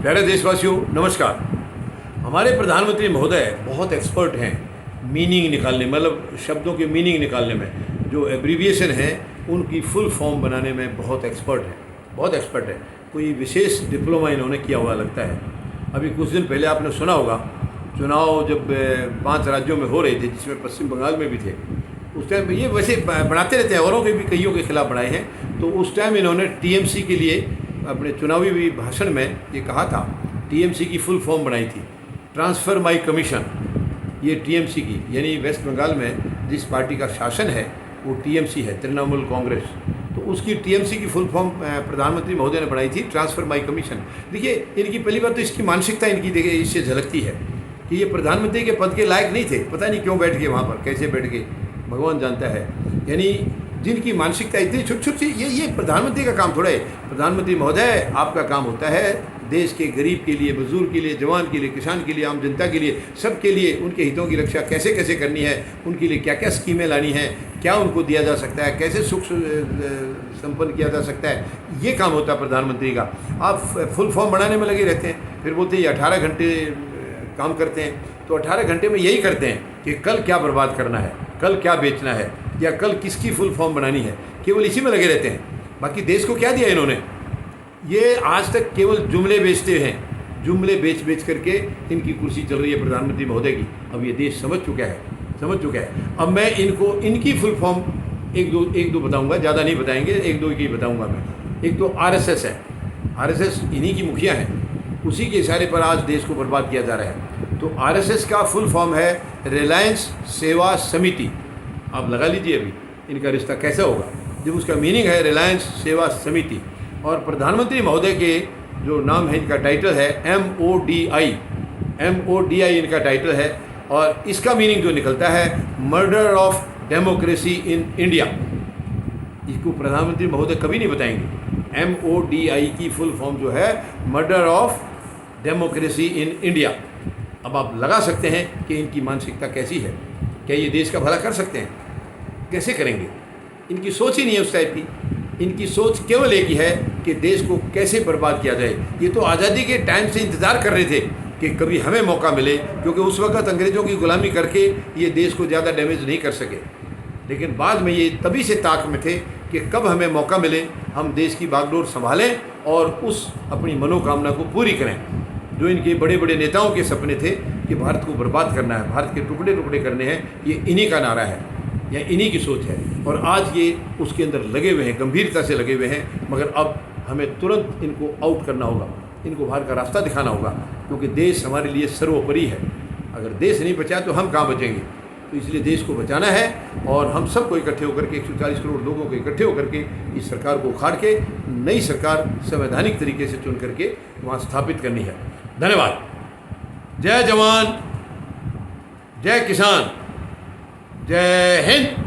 प्यारे देशवासियों नमस्कार। हमारे प्रधानमंत्री महोदय बहुत एक्सपर्ट हैं मीनिंग निकालने, मतलब शब्दों के मीनिंग निकालने में। जो एब्रीविएशन है उनकी फुल फॉर्म बनाने में बहुत एक्सपर्ट है। कोई विशेष डिप्लोमा इन्होंने किया हुआ लगता है। अभी कुछ दिन पहले आपने सुना होगा, चुनाव जब 5 राज्यों में हो रहे थे, जिसमें पश्चिम बंगाल में भी थे, उस टाइम ये वैसे बनाते रहते हैं, औरों के भी कईयों के खिलाफ बनाए हैं। तो उस टाइम इन्होंने टीएमसी के लिए अपने चुनावी भी भाषण में ये कहा था, टीएमसी की फुल फॉर्म बनाई थी, ट्रांसफ़र माई कमीशन। ये टीएमसी की यानी वेस्ट बंगाल में जिस पार्टी का शासन है वो टीएमसी है, तृणमूल कांग्रेस। तो उसकी टीएमसी की फुल फॉर्म प्रधानमंत्री महोदय ने बनाई थी, ट्रांसफ़र माई कमीशन। देखिए, इनकी पहली बात तो इसकी मानसिकता इनकी देखिए इससे झलकती है कि ये प्रधानमंत्री के पद के लायक नहीं थे। पता नहीं क्यों बैठ गए वहाँ पर, कैसे बैठ गए भगवान जानता है। यानी जिनकी मानसिकता इतनी छोटी छोटी, ये प्रधानमंत्री का काम थोड़ा है। प्रधानमंत्री महोदय, आपका काम होता है देश के गरीब के लिए, बुजुर्ग के लिए, जवान के लिए, किसान के लिए, आम जनता के लिए, सबके लिए उनके हितों की रक्षा कैसे कैसे करनी है, उनके लिए क्या क्या स्कीमें लानी हैं, क्या उनको दिया जा सकता है, कैसे सुख संपन्न किया जा सकता है, ये काम होता है प्रधानमंत्री का। आप फुल फॉर्म बनाने में लगे रहते हैं, फिर बोलते हैं 18 घंटे काम करते हैं। तो 18 घंटे में यही करते हैं कि कल क्या बर्बाद करना है, कल क्या बेचना है, या कल किसकी फुल फॉर्म बनानी है, केवल इसी में लगे रहते हैं। बाकी देश को क्या दिया इन्होंने? ये आज तक केवल जुमले बेचते हैं, जुमले बेच करके इनकी कुर्सी चल रही है प्रधानमंत्री महोदय की। अब ये देश समझ चुका है। अब मैं इनको इनकी फुल फॉर्म एक दो बताऊंगा, ज़्यादा नहीं बताएंगे, एक दो की बताऊंगा मैं। एक तो आरएसएस है, आरएसएस इन्हीं की मुखिया है, उसी के इशारे पर आज देश को बर्बाद किया जा रहा है। तो आरएसएस का फुल फॉर्म है रिलायंस सेवा समिति। आप लगा लीजिए अभी इनका रिश्ता कैसा होगा जब उसका मीनिंग है रिलायंस सेवा समिति। और प्रधानमंत्री महोदय के जो नाम है, इनका टाइटल है MODI इनका टाइटल है। और इसका मीनिंग जो निकलता है murder of democracy in India. इसको प्रधानमंत्री महोदय कभी नहीं बताएंगे। MODI की फुल फॉर्म जो है murder of democracy in India. अब आप लगा सकते हैं कि इनकी मानसिकता कैसी है। क्या ये देश का भला कर सकते हैं? कैसे करेंगे? इनकी सोच ही नहीं है उस टाइप की। इनकी सोच केवल एक ही है कि देश को कैसे बर्बाद किया जाए। ये तो आज़ादी के टाइम से इंतज़ार कर रहे थे कि कभी हमें मौका मिले, क्योंकि उस वक्त अंग्रेज़ों की गुलामी करके ये देश को ज़्यादा डैमेज नहीं कर सके। लेकिन बाद में ये तभी से ताक में थे कि कब हमें मौका मिले, हम देश की बागडोर संभालें और उस अपनी मनोकामना को पूरी करें। जो इनके बड़े बड़े नेताओं के सपने थे कि भारत को बर्बाद करना है, भारत के टुकड़े टुकड़े करने हैं, ये इन्हीं का नारा है या इन्हीं की सोच है। और आज ये उसके अंदर लगे हुए हैं, गंभीरता से लगे हुए हैं। मगर अब हमें तुरंत इनको आउट करना होगा, इनको बाहर का रास्ता दिखाना होगा, क्योंकि देश हमारे लिए सर्वोपरि है। अगर देश नहीं बचा तो हम कहाँ बचेंगे? तो इसलिए देश को बचाना है और हम सबको इकट्ठे होकर के 140 करोड़ लोगों को इकट्ठे होकर के इस सरकार को उखाड़ के नई सरकार संवैधानिक तरीके से चुन करके वहाँ स्थापित करनी है। धन्यवाद। जय जवान, जय किसान, जय हिंद।